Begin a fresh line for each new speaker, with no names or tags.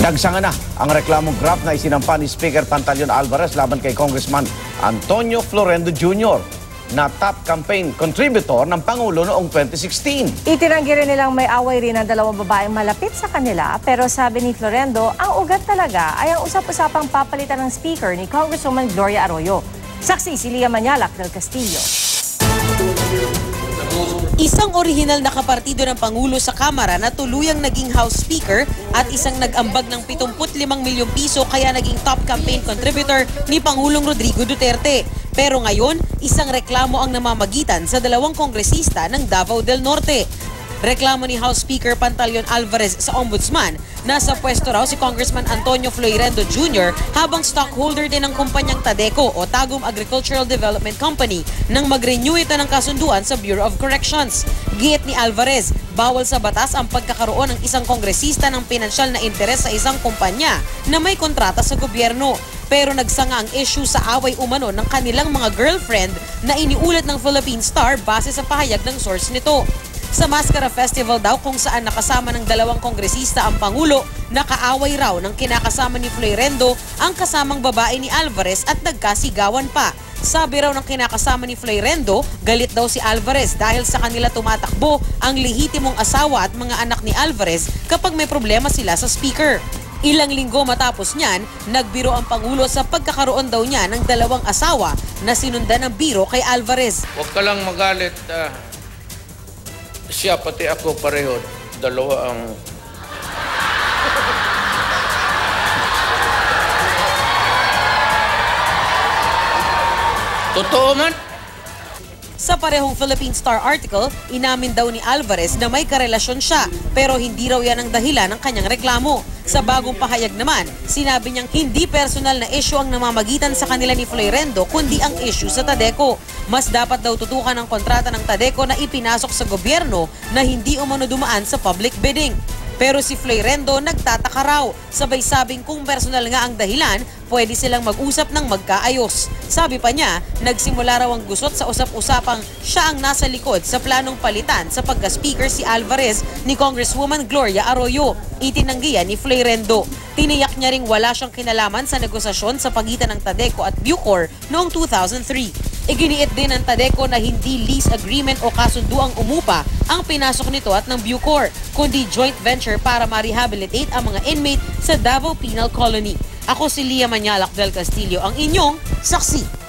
Dagsanga na ang reklamong graft na isinampa ni Speaker Pantaleon Alvarez laban kay Congressman Antonio Florendo Jr. na top campaign contributor ng Pangulo noong 2016.
Itinanggi rin nilang may away rin ang dalawang babaeng malapit sa kanila, pero sabi ni Florendo, ang ugat talaga ay ang usap-usapang papalitan ng Speaker ni Congresswoman Gloria Arroyo. Saksi si Lia Manialac del Castillo.
Isang orihinal na kapartido ng Pangulo sa Kamara na tuluyang naging House Speaker at isang nag-ambag ng 75 milyong piso kaya naging top campaign contributor ni Pangulong Rodrigo Duterte. Pero ngayon, isang reklamo ang namamagitan sa dalawang kongresista ng Davao del Norte. Reklamo ni House Speaker Pantaleon Alvarez sa Ombudsman na sa pwesto raw si Congressman Antonio Florendo Jr. habang stockholder din ng kumpanyang Tadeco o Tagum Agricultural Development Company nang mag-renew ito ng kasunduan sa Bureau of Corrections. Giit ni Alvarez, bawal sa batas ang pagkakaroon ng isang kongresista ng pinansyal na interes sa isang kumpanya na may kontrata sa gobyerno. Pero nagsanga ang issue sa away umano ng kanilang mga girlfriend na iniulat ng Philippine Star base sa pahayag ng source nito. Sa Mascara Festival daw kung saan nakasama ng dalawang kongresista ang Pangulo, nakaaway raw ng kinakasama ni Florendo ang kasamang babae ni Alvarez at nagkasigawan pa. Sabi raw ng kinakasama ni Florendo, galit daw si Alvarez dahil sa kanila tumatakbo ang lehitimong asawa at mga anak ni Alvarez kapag may problema sila sa Speaker. Ilang linggo matapos niyan, nagbiro ang Pangulo sa pagkakaroon daw niya ng dalawang asawa na sinundan ng biro kay Alvarez.
Huwag ka lang magalit. Siya pati ako pareho. Dalawa ang... Totoo man?
Sa parehong Philippine Star article, inamin daw ni Alvarez na may karelasyon siya pero hindi raw yan ang dahilan ng kanyang reklamo. Sa bagong pahayag naman, sinabi niyang hindi personal na issue ang namamagitan sa kanila ni Florendo kundi ang issue sa Tadeco. Mas dapat daw tutukan ang kontrata ng Tadeco na ipinasok sa gobyerno na hindi umano dumaan sa public bidding. Pero si Florendo nagtataka raw, sabay sabing kung personal nga ang dahilan, pwede silang mag-usap ng magkaayos. Sabi pa niya, nagsimula raw ang gusot sa usap-usapang siya ang nasa likod sa planong palitan sa pagka-speaker si Alvarez ni Congresswoman Gloria Arroyo. Itinanggihan ni Florendo. Tiniyak niya ring wala siyang kinalaman sa negosasyon sa pagitan ng Tadeco at Bucor noong 2003. Iginiit din ng Tadeco na hindi lease agreement o kasunduang umupa ang pinasok nito at ng Bucor, kundi joint venture para ma-rehabilitate ang mga inmate sa Davao Penal Colony. Ako si Lia Manialac del Castillo, ang inyong saksi.